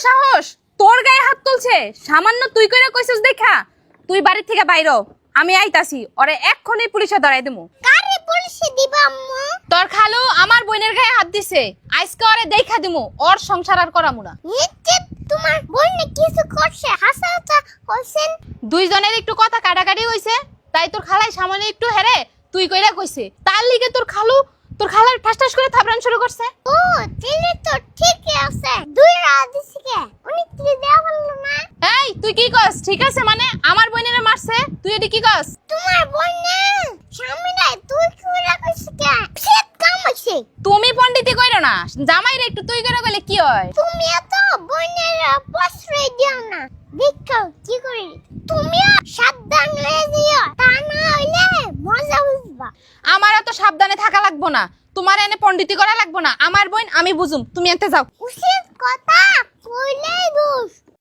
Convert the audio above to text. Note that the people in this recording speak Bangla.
সাহস তোর গায়ে হাত তুলছে সামান্য তুই কইরা কইছস দেখা তুই বাড়ি থেকে বাইরো আমি আইতাছি ওরে এক্ষুনি পুলিশে ধরাই দেবো কারে পুলিশে দিবা আম্মু তোর খালু আমার বোনের গায়ে হাত দিছে আজকে ওরে দেখা দিমু ওর সংসার আর করামু না নিশ্চিত তোমার বোন কিছু করছে হাসাহাসা করছেন দুইজনের একটু কথা কাটাকাটি হইছে তাই তোর খালাই সামনে একটু হেরে তুই কইরা কইছে তার লিগে তোর খালার ঠাস করে থাবরান শুরু করছে ও তাহলে তো ঠিকই আছে দুই রাত দিছে কে উনি কি দেয়া বললো না এই তুই কি কস ঠিক আছে মানে আমার বোনেরে মারছে তুই এডি কি কস তোমার বোন না সামনে তুই কইরা কইছিস কে ফেট কাম হইছে তুমি পণ্ডিতি কইরো না জামাইরে একটু তুই কইরা কইলে কি হয় তুমি এত বোনের প্রশ্রয় দিও না দেখো কি করি তুমি সাবধান হয়ে যেও তা না হইলে মজা বুঝবা আমার এত সাবধানে থাকা লাগবো না তোমার এনে পণ্ডিতি করা লাগবো না আমার বোন আমি বুঝুম তুমি এতে যাও উচিত কথা